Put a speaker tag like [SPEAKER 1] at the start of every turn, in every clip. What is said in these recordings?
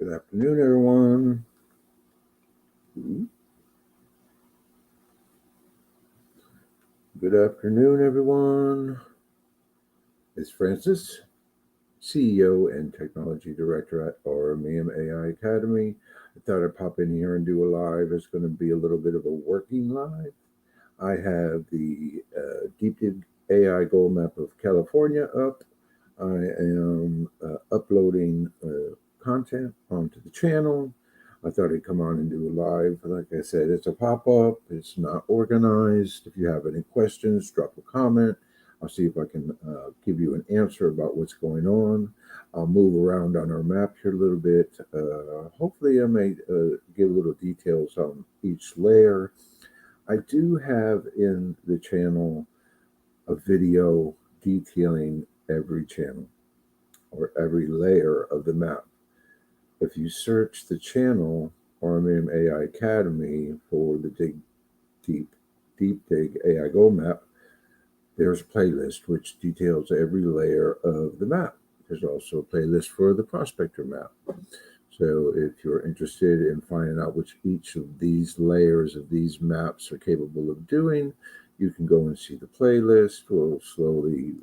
[SPEAKER 1] Good afternoon, everyone. Good afternoon, everyone. It's Francis, CEO and Technology Director at AURUM MEUM AI Academy. I thought I'd pop in here and do a live. It's going to be a little bit of a working live. I have the Deep Dig AI Gold Map of California up. I am uploading content onto the channel. I thought I'd come on and do a live. Like I said, it's a pop-up. It's not organized. If you have any questions, drop a comment. I'll see if I can give you an answer about what's going on. I'll move around on our map here a little bit. Hopefully I may give little details on each layer. I do have in the channel a video detailing every channel or every layer of the map. If you search the channel AURUM MEUM AI Academy for the Deep Dig AI Gold Map, there's a playlist which details every layer of the map. There's also a playlist for the prospector map. So if you're interested in finding out which each of these layers of these maps are capable of doing, you can go and see the playlist. We'll slowly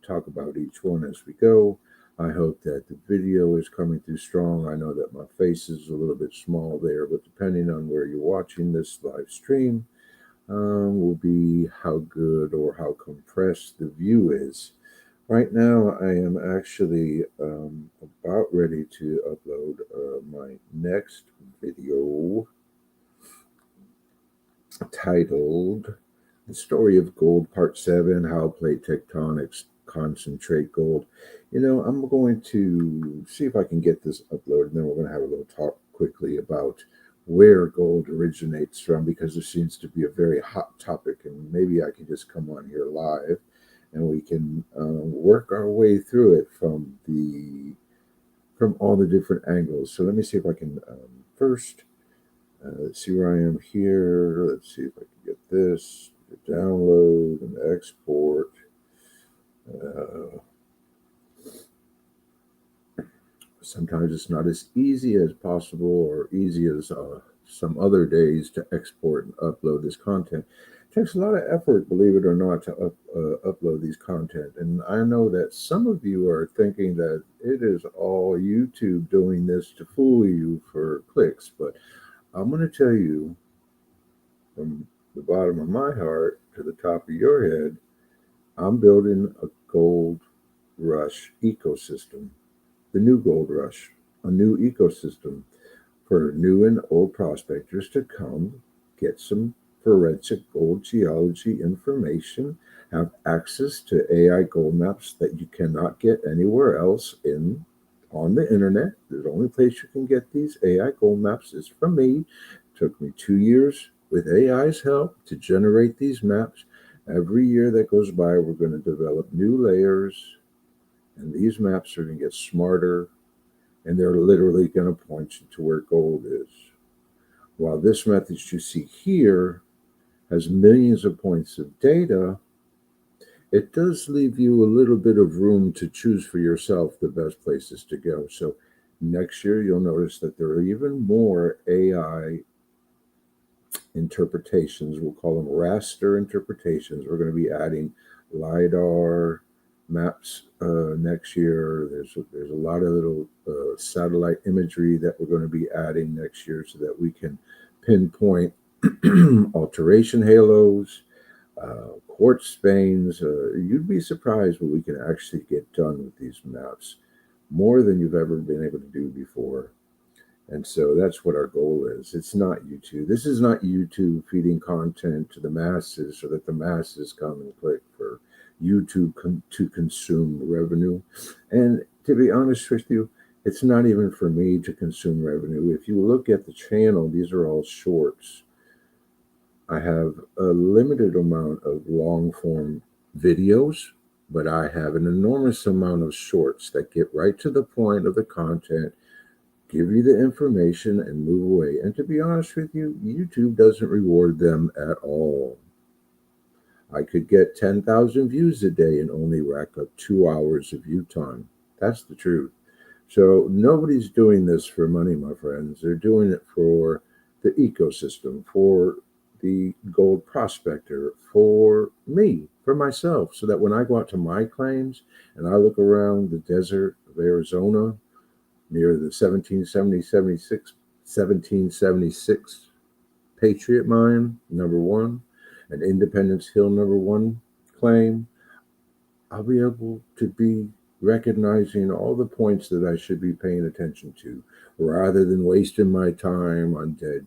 [SPEAKER 1] talk about each one as we go. I hope that the video is coming through strong. I know that my face is a little bit small there, but depending on where you're watching this live stream, will be how good or how compressed the view is. Right now, I am actually about ready to upload my next video titled The Story of Gold Part 7, How Plate Tectonics Concentrate Gold. I'm going to see if I can get this uploaded, and then we're going to have a little talk quickly about where gold originates from, because there seems to be a very hot topic, and maybe I can just come on here live and we can work our way through it from all the different angles. So let me see if I can first let's see where I am here. Let's see if I can get this, download and export. Sometimes it's not as easy as possible or easy as some other days to export and upload this content. It takes a lot of effort, believe it or not, to upload these content. And I know that some of you are thinking that it is all YouTube doing this to fool you for clicks. But I'm going to tell you from the bottom of my heart to the top of your head, I'm building a gold rush ecosystem. The new gold rush, a new ecosystem for new and old prospectors to come get some forensic gold geology information, have access to AI gold maps that you cannot get anywhere else on the internet. The only place you can get these AI gold maps is from me. It took me 2 years with AI's help to generate these maps. Every year that goes by, we're going to develop new layers, and these maps are going to get smarter, and they're literally going to point you to where gold is. While this method you see here has millions of points of data, it does leave you a little bit of room to choose for yourself the best places to go. So next year, you'll notice that there are even more AI interpretations. We'll call them raster interpretations. We're going to be adding LiDAR maps next year. There's a lot of little satellite imagery that we're going to be adding next year so that we can pinpoint alteration halos, quartz veins. You'd be surprised what we can actually get done with these maps, more than you've ever been able to do before. And so that's what our goal is. It's not YouTube. This is not YouTube feeding content to the masses so that the masses come and click for YouTube to consume revenue. And to be honest with you, it's not even for me to consume revenue. If you look at the channel, these are all shorts. I have a limited amount of long form videos, but I have an enormous amount of shorts that get right to the point of the content, give you the information, and move away. And to be honest with you, YouTube doesn't reward them at all. I could get 10,000 views a day and only rack up 2 hours of view time. That's the truth. So nobody's doing this for money, my friends. They're doing it for the ecosystem, for the gold prospector, for me, for myself, so that when I go out to my claims and I look around the desert of Arizona near the 1776 Patriot Mine, number one, and Independence Hill, number one claim, I'll be able to be recognizing all the points that I should be paying attention to rather than wasting my time on dead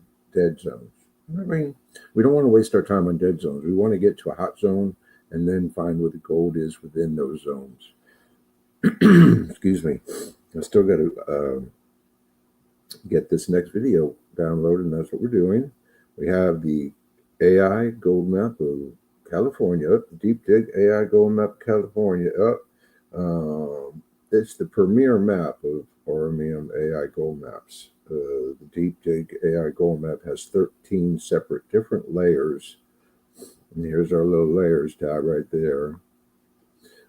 [SPEAKER 1] zones. I mean, we don't want to waste our time on dead zones. We want to get to a hot zone and then find what the gold is within those zones. Excuse me. I still got to get this next video downloaded, and that's what we're doing. We have the AI gold map of California up, the deep dig AI gold map California up. It's the premier map of AURUM MEUM AI gold maps. The deep dig AI gold map has 13 separate different layers. And here's our little layers tab right there.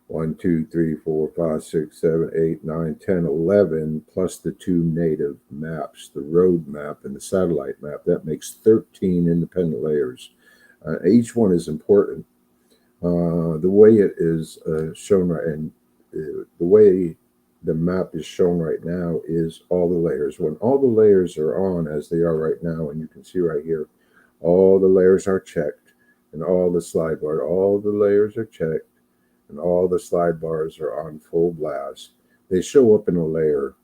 [SPEAKER 1] 1, 2, 3, 4, 5, 6, 7, 8, 9, 10, 11, plus the two native maps, the road map and the satellite map. That makes 13 independent layers. Each one is important. The way it is shown right, and the way the map is shown right now is all the layers. When all the layers are on, as they are right now, and you can see right here, all the layers are checked, and all the slide bar, all the layers are checked, and all the slide bars are on full blast. They show up in a layer.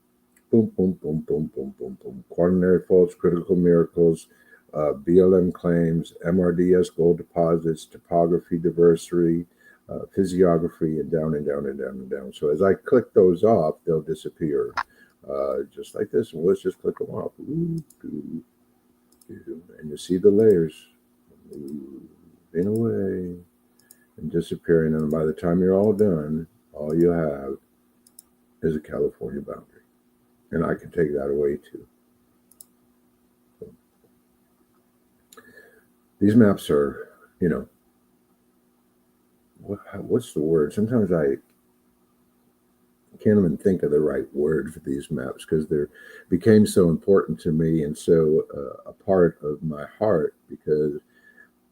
[SPEAKER 1] Boom, boom, boom, boom, boom, boom, boom. Quaternary faults, critical miracles, BLM claims, MRDS gold deposits, topography diversity, physiography, and down and down and down and down. So as I click those off, they'll disappear. Just like this. And let's just click them off. Ooh, ooh, ooh. And you see the layers moving away and disappearing. And by the time you're all done, all you have is a California boundary. And I can take that away too. So these maps are, what's the word? Sometimes I can't even think of the right word for these maps because they became so important to me and so a part of my heart, because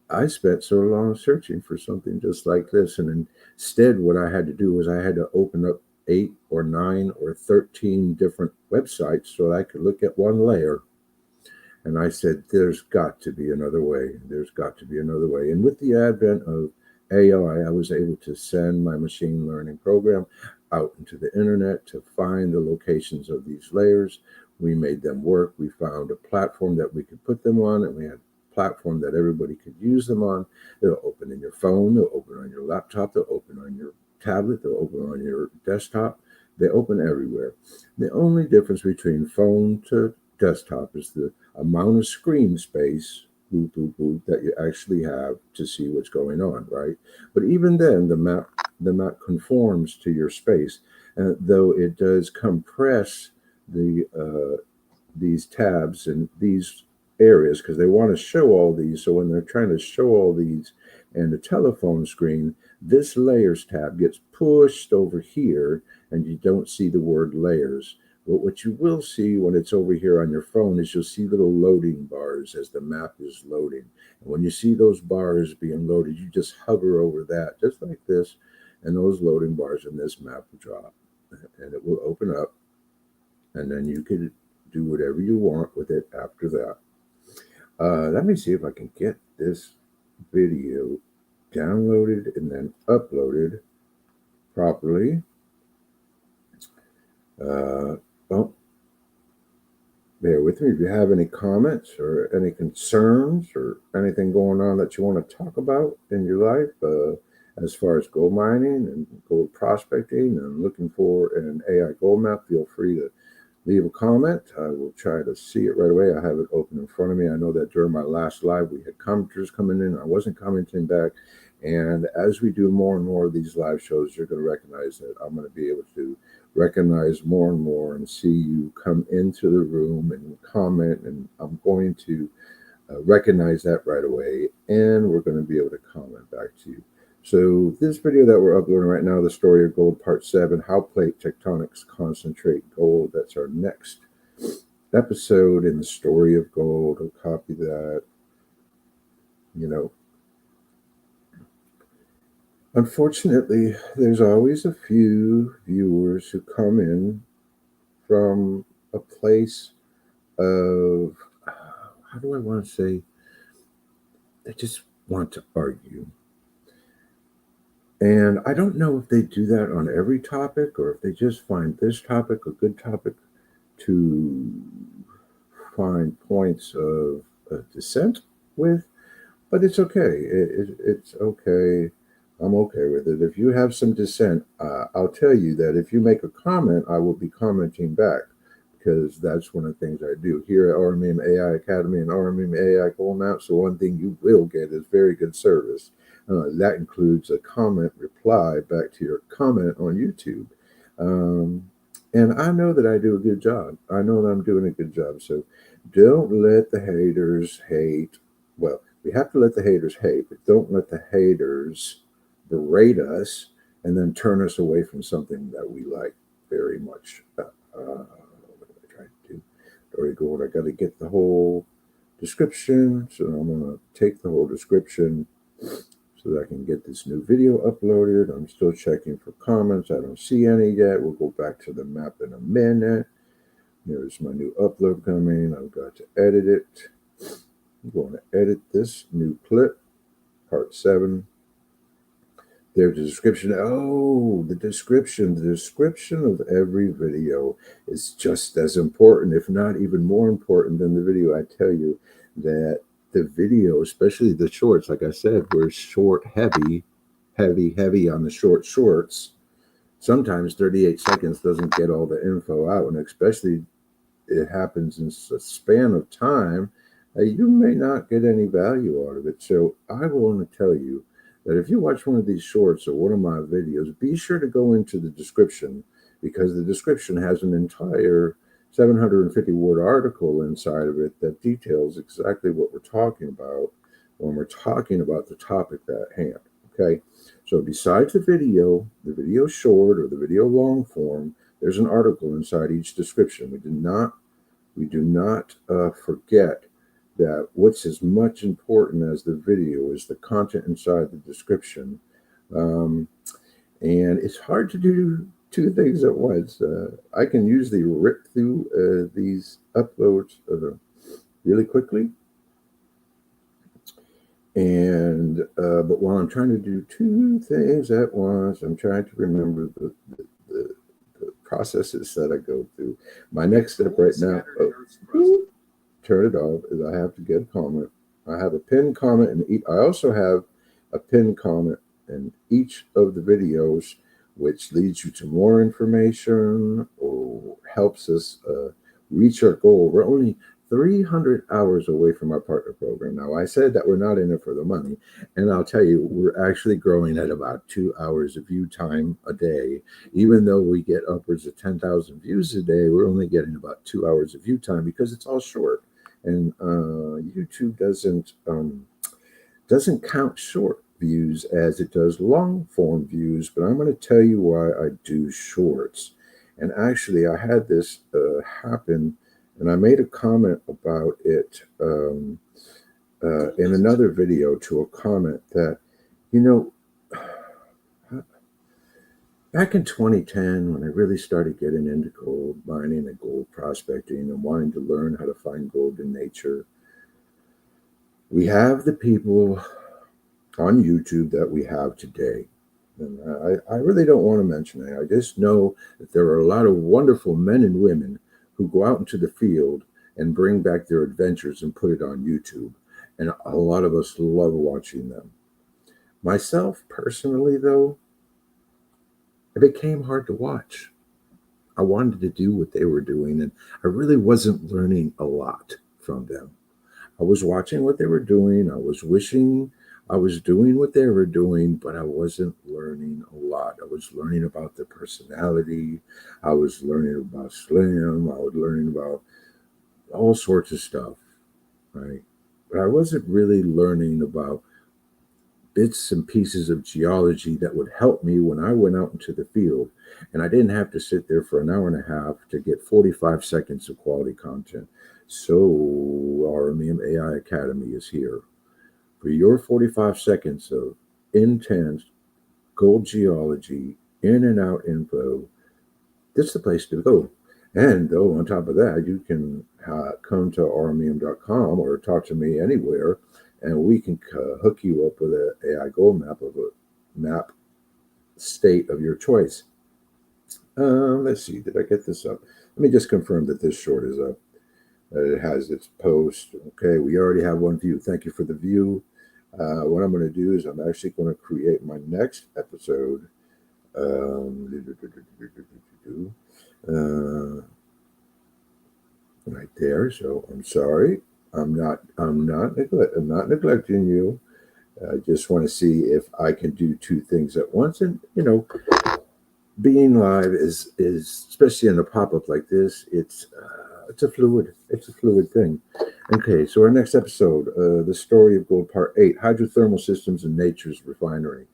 [SPEAKER 1] I spent so long searching for something just like this. And instead, what I had to do was I had to open up 8 or 9 or 13 different websites so I could look at one layer. And I said, there's got to be another way. There's got to be another way. And with the advent of AI, I was able to send my machine learning program out into the internet to find the locations of these layers. We made them work. We found a platform that we could put them on, and we had platform that everybody could use them on. They'll open in your phone, they'll open on your laptop, they'll open on your tablet, they'll open on your desktop. They open everywhere. The only difference between phone to desktop is the amount of screen space that you actually have to see what's going on, right? But even then, the map conforms to your space, though it does compress these tabs and these areas because they want to show all these. So when they're trying to show all these and the telephone screen, this layers tab gets pushed over here and you don't see the word layers. But what you will see when it's over here on your phone is you'll see little loading bars as the map is loading. And when you see those bars being loaded, you just hover over that just like this, and those loading bars in this map will drop and it will open up, and then you can do whatever you want with it after that. Let me see if I can get this video downloaded and then uploaded properly. Well, bear with me. If you have any comments or any concerns or anything going on that you want to talk about in your life, as far as gold mining and gold prospecting and looking for an AI gold map, feel free to leave a comment. I will try to see it right away. I have it open in front of me. I know that during my last live, we had commenters coming in. I wasn't commenting back. And as we do more and more of these live shows, you're going to recognize that I'm going to be able to recognize more and more and see you come into the room and comment. And I'm going to recognize that right away. And we're going to be able to comment back to you. So this video that we're uploading right now, the story of gold, part 7, how plate tectonics concentrate gold. That's our next episode in the story of gold. I'll copy that. Unfortunately, there's always a few viewers who come in from a place of, how do I want to say, they just want to argue. And I don't know if they do that on every topic or if they just find this topic a good topic to find points of dissent with, but it's okay. It's okay. I'm okay with it. If you have some dissent, I'll tell you that if you make a comment, I will be commenting back, because that's one of the things I do here at AURUM MEUM AI Academy and AURUM MEUM AI Gold Map. So one thing you will get is very good service. That includes a comment reply back to your comment on YouTube. And I know that I do a good job. I know that I'm doing a good job. So don't let the haters hate. Well, we have to let the haters hate, but don't let the haters berate us and then turn us away from something that we like very much. What am I trying to do? Very good. I got to get the whole description. So I'm going to take the whole description so that I can get this new video uploaded. I'm still checking for comments. I don't see any yet. We'll go back to the map in a minute. Here's my new upload coming. I've got to edit it. I'm going to edit this new clip, part 7. There's the description. Oh, the description. The description of every video is just as important, if not even more important than the video. I tell you that the video, especially the shorts, like I said, we're short heavy on the shorts. Sometimes 38 seconds doesn't get all the info out, and especially it happens in a span of time, you may not get any value out of it. So I want to tell you that if you watch one of these shorts or one of my videos, be sure to go into the description, because the description has an entire 750 word article inside of it that details exactly what we're talking about when we're talking about the topic at hand. Okay, so besides the video short or the video long form, there's an article inside each description. We do not forget that what's as much important as the video is the content inside the description. And it's hard to do two things at once. I can usually rip through these uploads really quickly. And but while I'm trying to do two things at once, I'm trying to remember the processes that I go through. My next step right now, turn it off, is I have to get a comment. I have a pinned comment, and I also have a pinned comment in each of the videos, which leads you to more information or helps us reach our goal. We're only 300 hours away from our partner program. Now, I said that we're not in it for the money, and I'll tell you, we're actually growing at about 2 hours of view time a day. Even though we get upwards of 10,000 views a day, we're only getting about 2 hours of view time because it's all short. And YouTube doesn't count short views as it does long form views. But I'm going to tell you why I do shorts. And actually, I had this happen, and I made a comment about it in another video to a comment that, back in 2010, when I really started getting into gold mining and gold prospecting and wanting to learn how to find gold in nature, we have the people on YouTube that we have today. And I really don't want to mention it. I just know that there are a lot of wonderful men and women who go out into the field and bring back their adventures and put it on YouTube. And a lot of us love watching them. Myself, personally, though, it became hard to watch. I wanted to do what they were doing, and I really wasn't learning a lot from them. I was watching what they were doing. I was wishing I was doing what they were doing, but I wasn't learning a lot. I was learning about their personality. I was learning about Slim. I was learning about all sorts of stuff, right? But I wasn't really learning about bits and pieces of geology that would help me when I went out into the field. And I didn't have to sit there for an hour and a half to get 45 seconds of quality content. So, our MEM AI Academy is here for your 45 seconds of intense gold geology, in and out info. This is the place to go. And though, on top of that, you can come to aurummeum.com or talk to me anywhere, and we can hook you up with an AI gold map of a map state of your choice. Let's see, did I get this up? Let me just confirm that this short is up. It has its post. Okay, we already have one view. Thank you for the view. What I'm going to do is I'm actually going to create my next episode. Right there. So I'm sorry. I'm not neglecting you. I just want to see if I can do two things at once. And being live is especially in a pop-up like this, it's a fluid thing. Okay, so our next episode, the story of gold, part 8, hydrothermal systems in nature's refinery.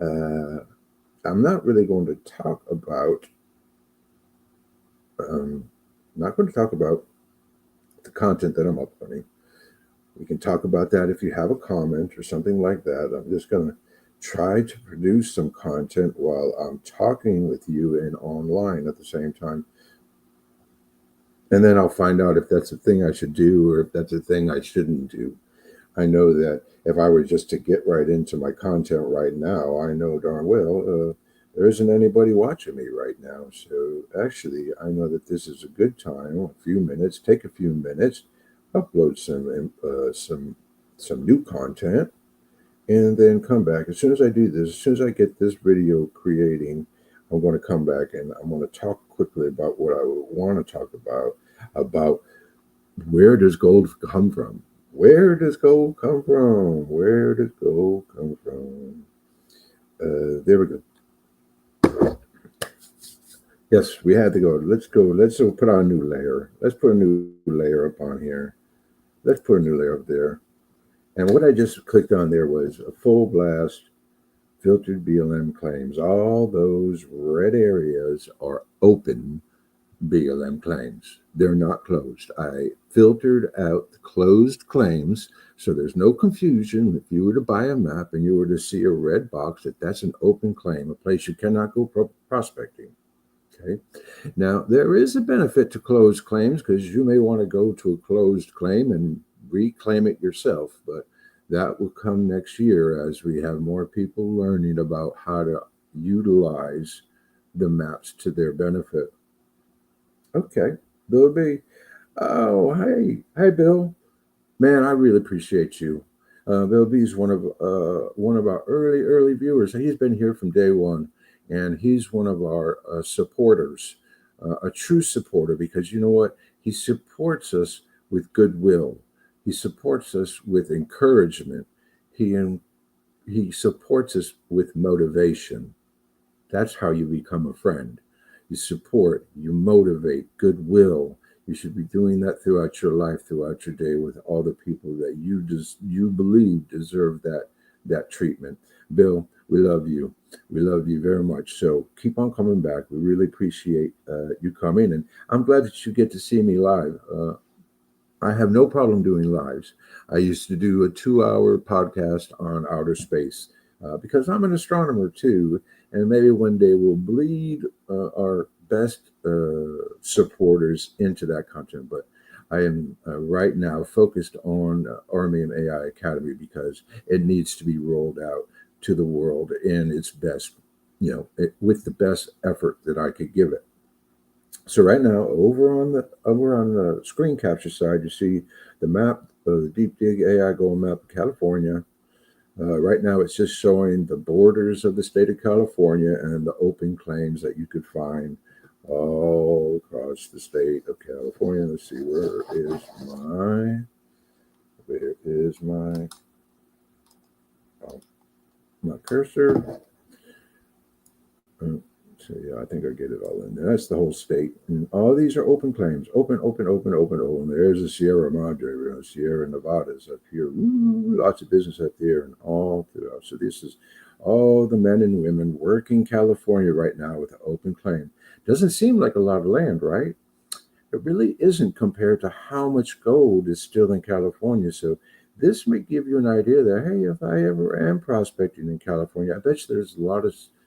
[SPEAKER 1] I'm not really going to talk about the content that I'm uploading. We can talk about that if you have a comment or something like that. I'm just going to try to produce some content while I'm talking with you and online at the same time. And then I'll find out if that's a thing I should do or if that's a thing I shouldn't do. I know that if I were just to get right into my content right now, I know darn well there isn't anybody watching me right now. So actually, I know that this is a good time. A few minutes, take a few minutes, upload some new content, and then come back. As soon as I do this, as soon as I get this video creating, I'm going to come back and I'm going to talk quickly about what I want to talk about where does gold come from? Where does gold come from? Where does gold come from? There we go. Yes, we had to go. Let's go. Let's put on a new layer. Let's put a new layer up on here. Let's put a new layer up there. And what I just clicked on there was a full blast filtered BLM claims. All those red areas are open BLM claims. They're not closed. I filtered out the closed claims, so there's no confusion. If you were to buy a map and you were to see a red box, that's an open claim, a place you cannot go prospecting. Okay. Now, there is a benefit to closed claims because you may want to go to a closed claim and reclaim it yourself, but that will come next year as we have more people learning about how to utilize the maps to their benefit. Okay, Bill B. Oh, hey, Bill. Man, I really appreciate you. Bill B is one of our early viewers. He's been here from day one, and he's one of our supporters, a true supporter. Because you know what? He supports us with goodwill. He supports us with encouragement. He supports us with motivation. That's how you become a friend. You support, you motivate, goodwill. You should be doing that throughout your life, throughout your day, with all the people that you believe deserve that treatment. Bill, we love you. We love you very much. So keep on coming back. We really appreciate you coming, and I'm glad that you get to see me live. I have no problem doing lives. I used to do a 2-hour podcast on outer space because I'm an astronomer too. And maybe one day we'll bleed our best supporters into that content. But I am right now focused on AURUM AI Academy because it needs to be rolled out to the world in its best, with the best effort that I could give it. So right now, over on the screen capture side, you see the map, the Deep Dig AI Gold map of California. Right now, it's just showing the borders of the state of California and the open claims that you could find all across the state of California. Let's see, where is my cursor? So yeah, I think I get it all in there. That's the whole state. And all these are open claims. Open, open, open, open, open. There's the Sierra Madre, Sierra Nevadas up here. Ooh, lots of business up there and all throughout. So this is all the men and women working California right now with an open claim. Doesn't seem like a lot of land, right? It really isn't compared to how much gold is still in California. So this may give you an idea that, hey, if I ever am prospecting in California, I bet you there's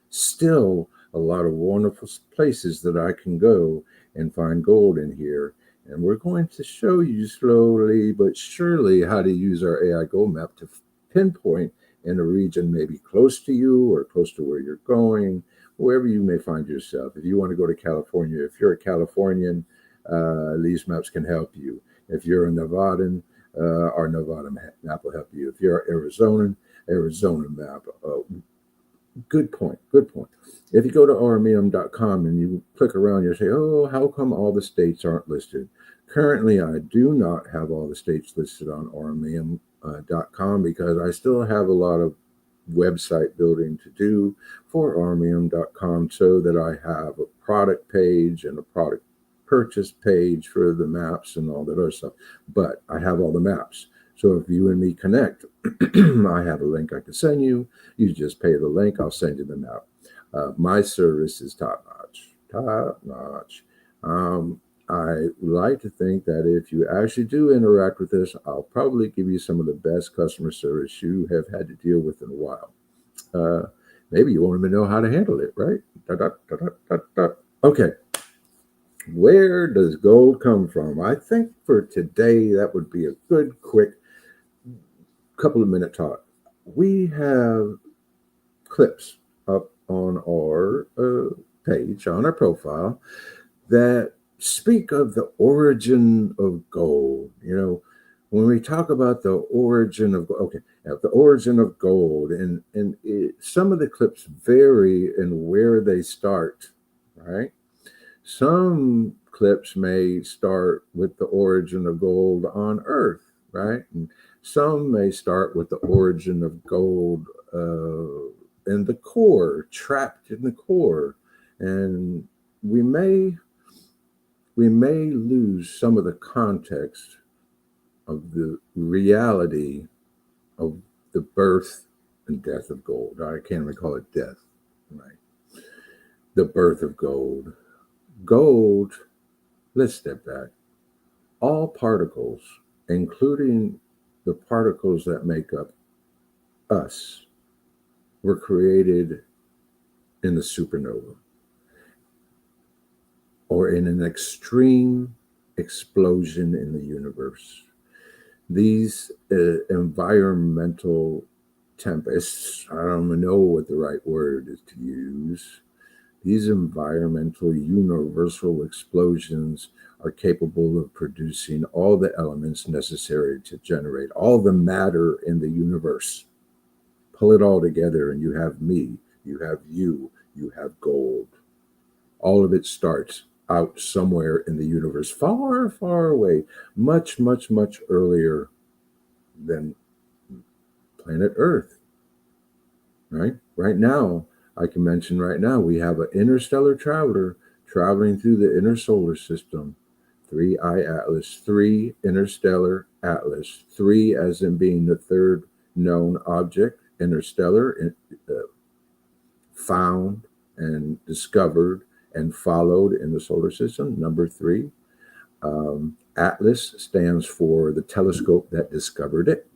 [SPEAKER 1] still a lot of wonderful places that I can go and find gold in here. And we're going to show you slowly but surely how to use our AI gold map to pinpoint in a region maybe close to you or close to where you're going, wherever you may find yourself. If you want to go to California, if you're a Californian, these maps can help you. If you're a Nevadan, our Nevada map will help you. If you're Arizonan, Arizona map. Good point. Good point. If you go to aurumuem.com and you click around, you say, oh, how come all the states aren't listed? Currently, I do not have all the states listed on aurumuem.com because I still have a lot of website building to do for aurumuem.com so that I have a product page and a product purchase page for the maps and all that other stuff. But I have all the maps. So if you and me connect, I have a link I can send you. You just pay the link. I'll send you the map. My service is top notch. Top notch. I like to think that if you actually do interact with this, I'll probably give you some of the best customer service you have had to deal with in a while. Maybe you won't even know how to handle it, right? Okay. Where does gold come from? I think for today, that would be a good, quick couple of minute talk. We have clips up on our page, on our profile, that speak of the origin of gold. You know, when we talk about the origin of the origin of gold, and some of the clips vary in where they start, right? Some clips may start with the origin of gold on Earth, right? And some may start with the origin of gold in the core, trapped in the core, and we may lose some of the context of the reality of the birth and death of gold. I can't even call it death, right? The birth of gold. Gold, let's step back. All particles, including the particles that make up us, were created in the supernova or in an extreme explosion in the universe. These environmental tempests, I don't even know what the right word is to use. These environmental universal explosions are capable of producing all the elements necessary to generate all the matter in the universe. Pull it all together and you have me, you have you have gold. All of it starts out somewhere in the universe, far, far away, much, much, much earlier than planet Earth, right? Right now, I can mention right now, we have an interstellar traveler traveling through the inner solar system. 3I Atlas, 3 interstellar Atlas, 3 as in being the third known object, interstellar, found and discovered and followed in the solar system, number 3. Atlas stands for the telescope that discovered it.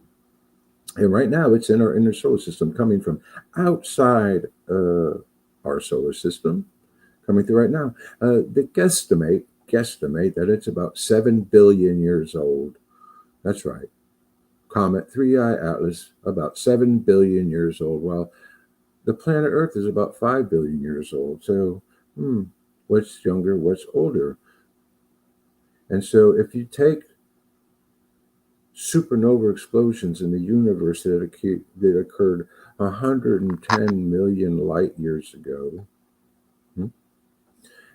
[SPEAKER 1] And right now it's in our inner solar system, coming from outside our solar system, coming through right now. They guesstimate that it's about 7 billion years old. That's right. Comet 3I Atlas, about 7 billion years old, while the planet Earth is about 5 billion years old. So, what's younger, what's older? And so if you take supernova explosions in the universe that occurred 110 million light years ago,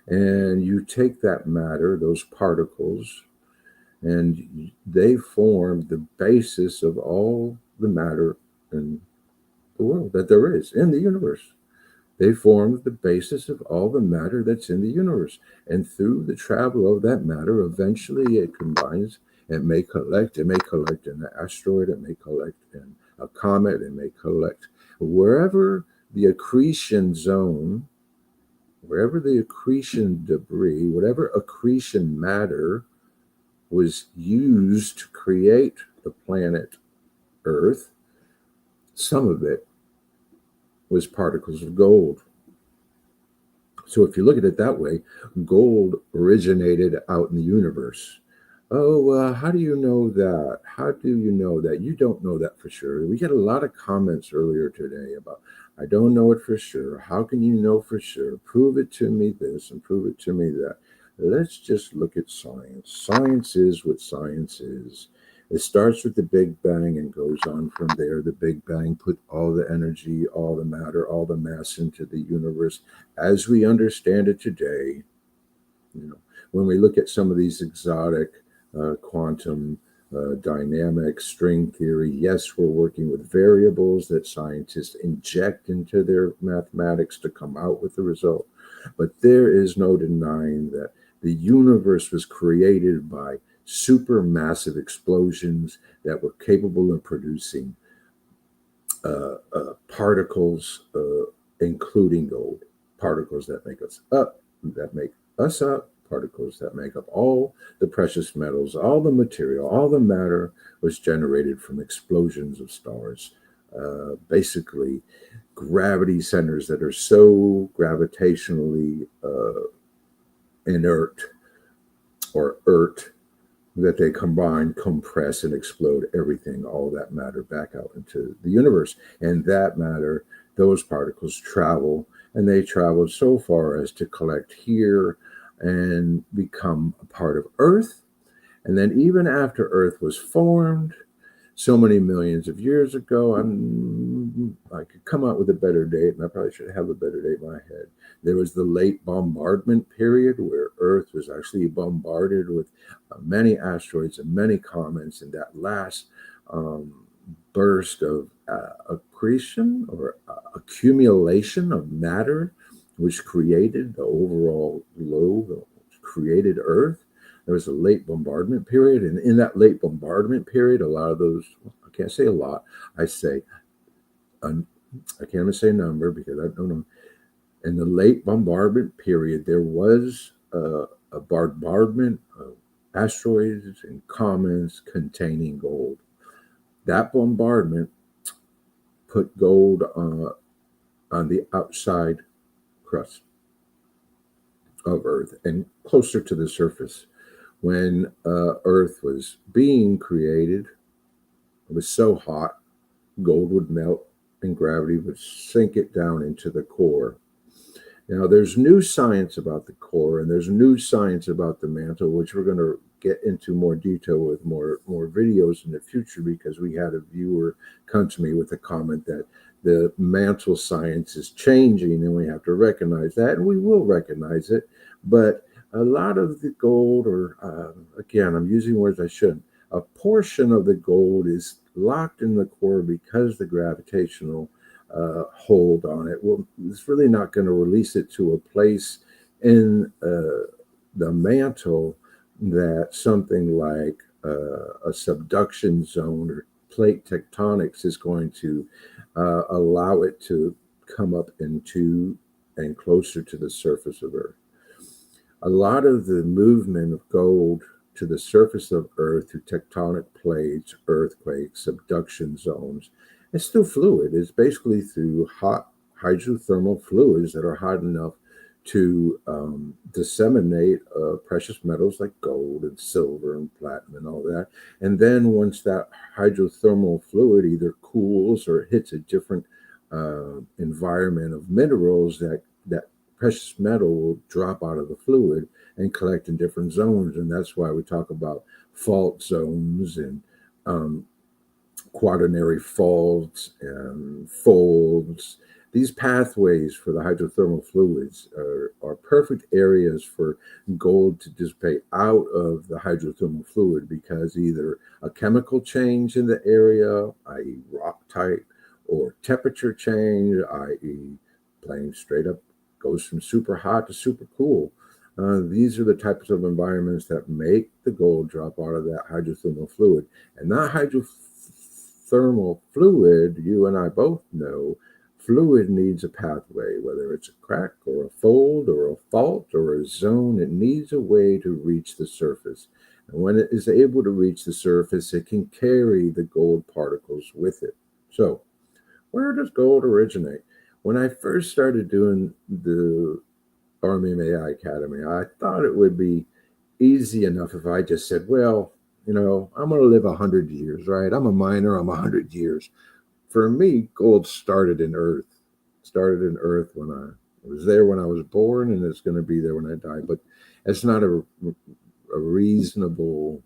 [SPEAKER 1] and you take that matter, those particles, and they form the basis of all the matter in the world that there is in the universe. They form the basis of all the matter that's in the universe. And through the travel of that matter, eventually it combines. It may collect in an asteroid, it may collect in a comet, it may collect wherever the accretion zone, wherever the accretion debris, whatever accretion matter was used to create the planet Earth, some of it was particles of gold. So if you look at it that way, gold originated out in the universe. Oh, how do you know that? How do you know that? You don't know that for sure. We get a lot of comments earlier today about, I don't know it for sure. How can you know for sure? Prove it to me this and prove it to me that. Let's just look at science. Science is what science is. It starts with the Big Bang and goes on from there. The Big Bang put all the energy, all the matter, all the mass into the universe as we understand it today. You know, when we look at some of these exotic quantum dynamics, string theory, yes, we're working with variables that scientists inject into their mathematics to come out with the result. But there is no denying that the universe was created by supermassive explosions that were capable of producing particles, including gold, particles that make us up, particles that make up all the precious metals, all the material, all the matter was generated from explosions of stars. Basically, gravity centers that are so gravitationally inert or that they combine, compress, and explode everything, all that matter back out into the universe. And that matter, those particles travel, and they travel so far as to collect here and become a part of Earth. And then even after Earth was formed, so many millions of years ago, I could come out with a better date, and I probably should have a better date in my head. There was the late bombardment period where Earth was actually bombarded with many asteroids and many comets, and that last burst of accretion or accumulation of matter, which created the overall globe, created Earth. There was a late bombardment period, and in that late bombardment period, a lot of those, I can't say a lot, I say, I can't even say a number because I don't know. In the late bombardment period, there was a bombardment of asteroids and comets containing gold. That bombardment put gold on the outside crust of Earth and closer to the surface. When Earth was being created, it was so hot, gold would melt and gravity would sink it down into the core. Now, there's new science about the core, and there's new science about the mantle, which we're going to get into more detail with more videos in the future, because we had a viewer come to me with a comment that the mantle science is changing, and we have to recognize that, and we will recognize it. But a lot of the gold, or again, I'm using words I shouldn't, a portion of the gold is locked in the core because the gravitational hold on it. Well, it's really not going to release it to a place in the mantle that something like a subduction zone or plate tectonics is going to allow it to come up into and closer to the surface of Earth. A lot of the movement of gold to the surface of Earth through tectonic plates, earthquakes, subduction zones, it's still fluid. It's basically through hot hydrothermal fluids that are hot enough to disseminate precious metals like gold and silver and platinum and all that. And then once that hydrothermal fluid either cools or hits a different environment of minerals, that precious metal will drop out of the fluid and collect in different zones. And that's why we talk about fault zones and quaternary faults and folds. These pathways for the hydrothermal fluids are perfect areas for gold to dissipate out of the hydrothermal fluid, because either a chemical change in the area, i.e. rock type, or temperature change, i.e. plain straight up goes from super hot to super cool. These are the types of environments that make the gold drop out of that hydrothermal fluid. And that hydrothermal fluid, you and I both know, fluid needs a pathway, whether it's a crack or a fold or a fault or a zone. It needs a way to reach the surface. And when it is able to reach the surface, it can carry the gold particles with it. So, where does gold originate? When I first started doing the AURUM MEUM AI Academy, I thought it would be easy enough if I just said, well, I'm going to live 100 years, right? I'm a miner, I'm 100 years. For me, gold started in Earth. Started in Earth when I was there when I was born, and it's going to be there when I die. But it's not a reasonable,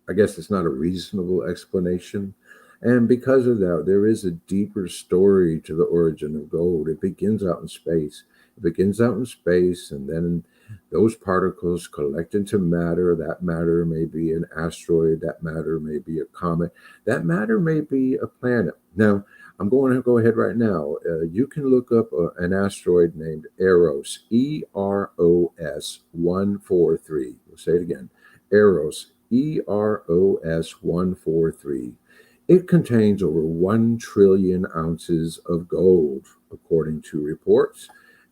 [SPEAKER 1] I guess it's not a reasonable explanation. And because of that, there is a deeper story to the origin of gold. It begins out in space. It begins out in space, and then those particles collect into matter. That matter may be an asteroid. That matter may be a comet. That matter may be a planet. Now, I'm going to go ahead right now. You can look up an asteroid named Eros, EROS 143. We'll say it again. Eros, EROS 143. It contains over 1 trillion ounces of gold, according to reports.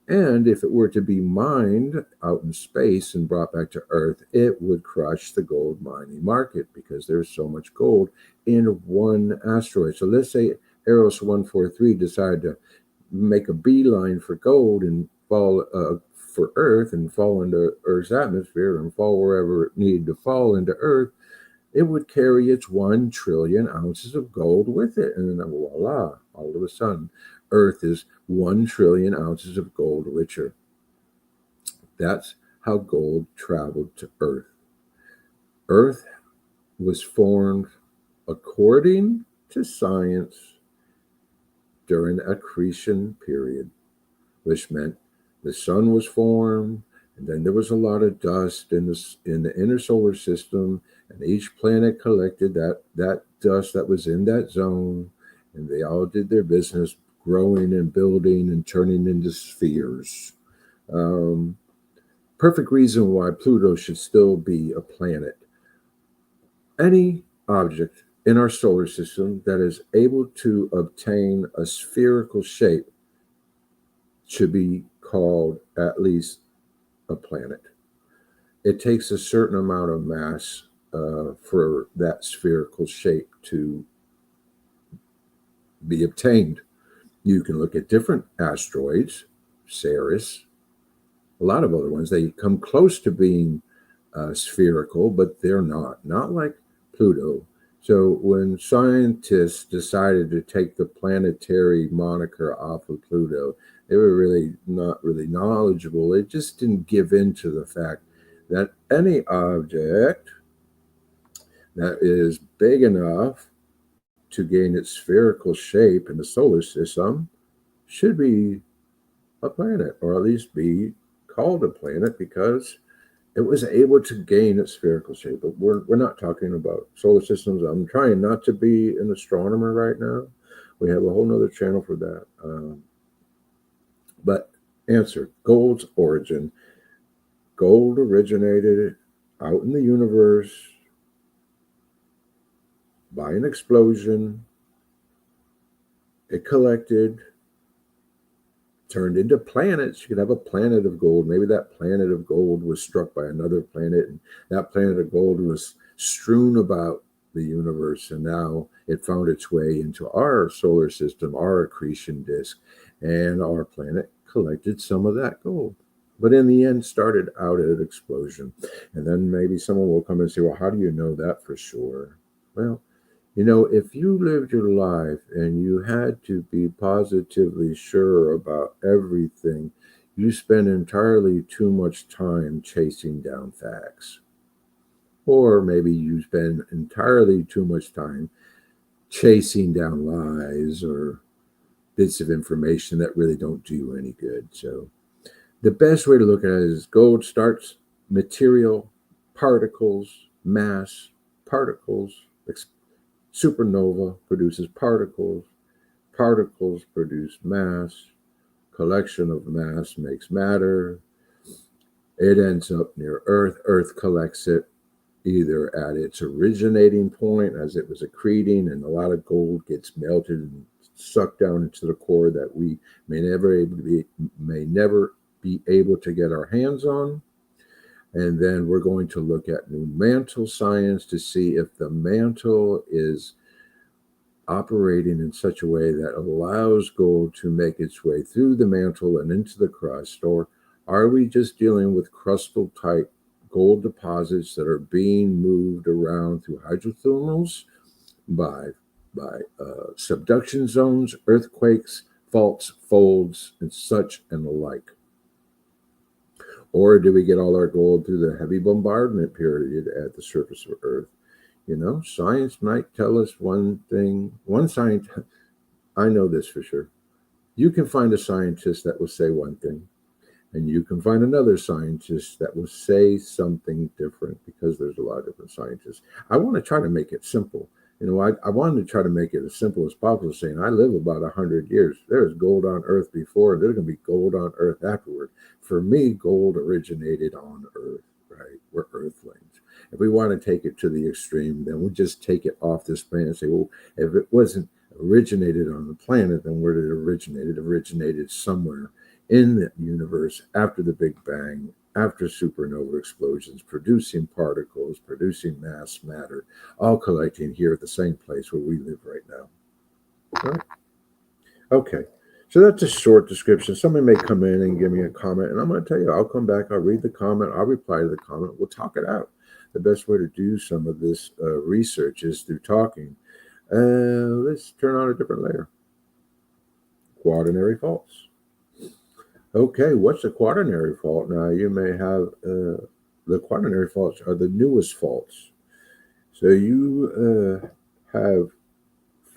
[SPEAKER 1] And if it were to be mined out in space and brought back to Earth, it would crush the gold mining market because there's so much gold in one asteroid. So let's say Eros 143 decided to make a beeline for gold and fall for Earth and fall into Earth's atmosphere and fall wherever it needed to fall into Earth. It would carry its 1 trillion ounces of gold with it. And then voila, all of a sudden, Earth is 1 trillion ounces of gold richer. That's how gold traveled to Earth. Earth was formed, according to science, during the accretion period, which meant the sun was formed, and then there was a lot of dust in the inner solar system, and each planet collected that dust that was in that zone, and they all did their business growing and building and turning into spheres. Perfect reason why Pluto should still be a planet. Any object in our solar system that is able to obtain a spherical shape should be called at least a planet. It takes a certain amount of mass for that spherical shape to be obtained. You can look at different asteroids, Ceres, a lot of other ones. They come close to being spherical, but they're not like Pluto. So when scientists decided to take the planetary moniker off of Pluto, they were really not really knowledgeable. They just didn't give in to the fact that any object that is big enough to gain its spherical shape in the solar system should be a planet, or at least be called a planet, because it was able to gain its spherical shape. But we're not talking about solar systems. I'm trying not to be an astronomer right now. We have a whole nother channel for that. But answer, gold's origin. Gold originated out in the universe by an explosion. It collected, turned into planets. You could have a planet of gold. Maybe that planet of gold was struck by another planet, and that planet of gold was strewn about the universe, and now it found its way into our solar system, our accretion disk, and our planet collected some of that gold. But in the end, started out at an explosion. And then maybe someone will come and say, well, how do you know that for sure? Well, if you lived your life and you had to be positively sure about everything, you spend entirely too much time chasing down facts. Or maybe you spend entirely too much time chasing down lies or bits of information that really don't do you any good. So the best way to look at it is gold starts material, particles, mass, particles. Supernova produces particles. Particles produce mass. Collection of mass makes matter. It ends up near Earth. Earth collects it either at its originating point as it was accreting, and a lot of gold gets melted and sucked down into the core that we may never be able to get our hands on. And then we're going to look at new mantle science to see if the mantle is operating in such a way that allows gold to make its way through the mantle and into the crust, or are we just dealing with crustal type gold deposits that are being moved around through hydrothermals by subduction zones, earthquakes, faults, folds, and such and the like? Or do we get all our gold through the heavy bombardment period at the surface of Earth? Science might tell us one thing. One scientist, I know this for sure. You can find a scientist that will say one thing, and you can find another scientist that will say something different, because there's a lot of different scientists. I want to try to make it simple. I wanted to try to make it as simple as possible, saying I live about 100 years. There's gold on Earth before, and there's going to be gold on Earth afterward. For me, gold originated on Earth, right? We're Earthlings. If we want to take it to the extreme, then we'll just take it off this planet and say, well, if it wasn't originated on the planet, then where did it originate? It originated somewhere in the universe after the Big Bang, after supernova explosions, producing particles, producing mass matter, all collecting here at the same place where we live right now. All right. Okay. So that's a short description. Somebody may come in and give me a comment, and I'm going to tell you, I'll come back, I'll read the comment, I'll reply to the comment, we'll talk it out. The best way to do some of this research is through talking. Let's turn on a different layer. Quaternary faults. Okay, what's a quaternary fault? Now, you may have the quaternary faults are the newest faults. So you have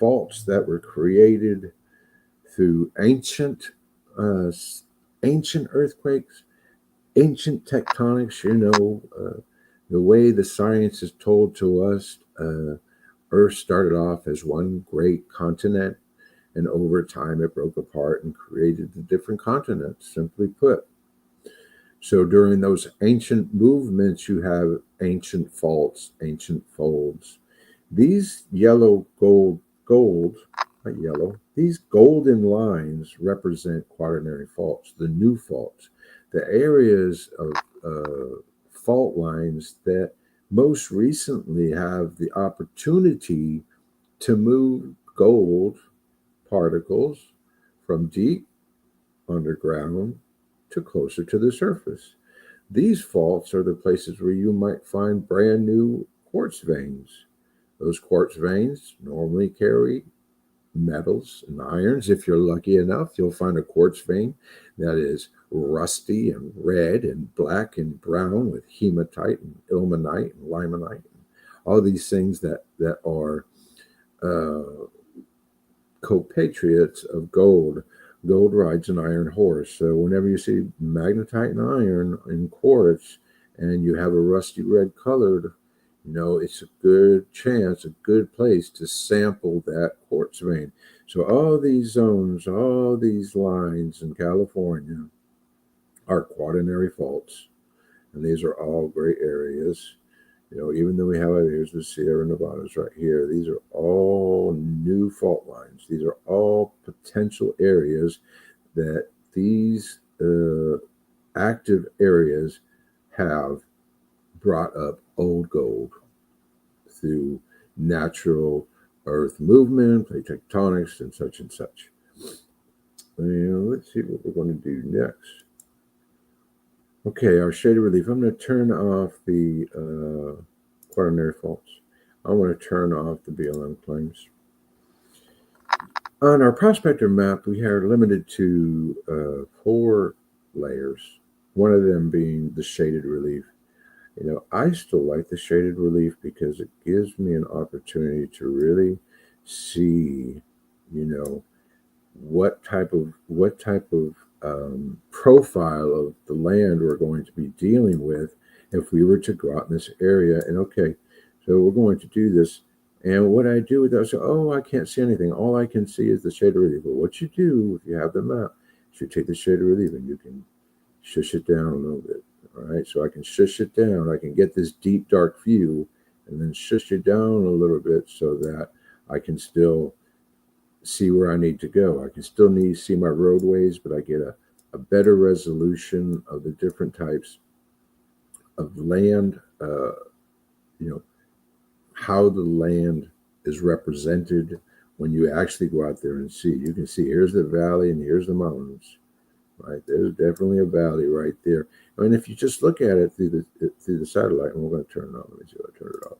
[SPEAKER 1] faults that were created through ancient earthquakes, ancient tectonics. The way the science is told to us, Earth started off as one great continent, and over time it broke apart and created the different continents, simply put. So during those ancient movements, you have ancient faults, ancient folds. These these golden lines represent quaternary faults, the new faults, the areas of fault lines that most recently have the opportunity to move gold particles from deep underground to closer to the surface. These faults are the places where you might find brand new quartz veins. Those quartz veins normally carry metals and irons. If you're lucky enough, you'll find a quartz vein that is rusty and red and black and brown with hematite and ilmenite and limonite, and all these things that are compatriots of gold. Gold rides an iron horse. So whenever you see magnetite and iron in quartz and you have a rusty red colored, it's a good chance, a good place to sample that quartz vein. So all these zones, all these lines in California are quaternary faults. And these are all great areas. Even though we have areas, the Sierra Nevadas right here, these are all new fault lines. These are all potential areas that these active areas have brought up old gold through natural earth movement, plate tectonics, and such and such. Let's see what we're going to do next. Okay, our shaded relief. I'm going to turn off the quaternary faults. I want to turn off the BLM claims. On our prospector map, we are limited to 4 layers, one of them being the shaded relief. I still like the shaded relief because it gives me an opportunity to really see, what type of profile of the land we're going to be dealing with if we were to go out in this area. And okay, so we're going to do this, And what I do with that, so, oh, I can't see anything. All I can see is the shade of relief. But what you do, if you have the map, is you take the shade of relief and you can shush it down a little bit. All right, so I can shush it down. I can get this deep, dark view and then shush it down a little bit so that I can still see where I need to go. I can still see my roadways, but I get a better resolution of the different types of land, you know, how the land is represented when you actually go out there and see. You can see here's the valley and here's the mountains, right? There's definitely a valley right there. And if you just look at it through the satellite, and we're going to turn it on. Let me see if I turn it off.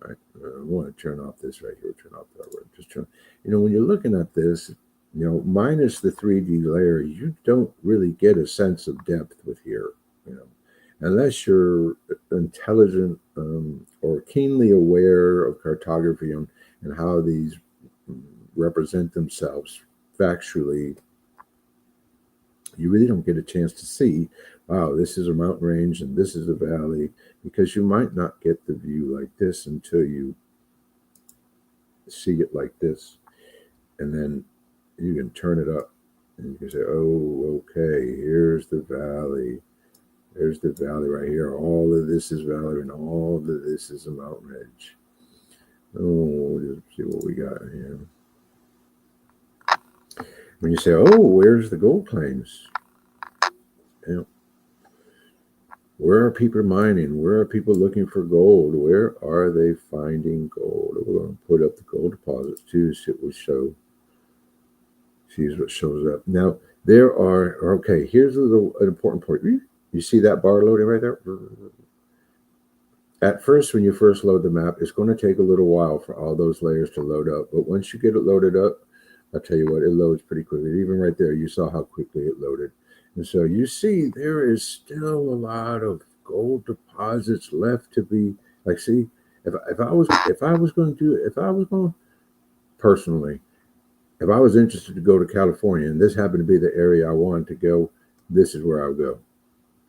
[SPEAKER 1] All right, I want to turn off this right here. Turn off that one. Just turn. When you're looking at this, minus the 3D layer, you don't really get a sense of depth with here. Unless you're intelligent or keenly aware of cartography and how these represent themselves factually, you really don't get a chance to see, wow, this is a mountain range and this is a valley, because you might not get the view like this until you see it like this. And then you can turn it up and you can say, oh, okay, here's the valley. There's the valley right here. All of this is valley and all of this is a mountain ridge. Oh, let's see what we got here. When you say, oh, where's the gold claims? Where are people mining? Where are people looking for gold? Where are they finding gold? We're going to put up the gold deposits too, so it will show. See what shows up. Now, there are, okay, here's an important point. You see that bar loading right there? At first, when you first load the map, it's going to take a little while for all those layers to load up. But once you get it loaded up, I'll tell you what, it loads pretty quickly. Even right there, you saw how quickly it loaded. And so you see there is still a lot of gold deposits left to be, like, see, if I was personally, if I was interested to go to California and this happened to be the area I wanted to go, this is where I would go.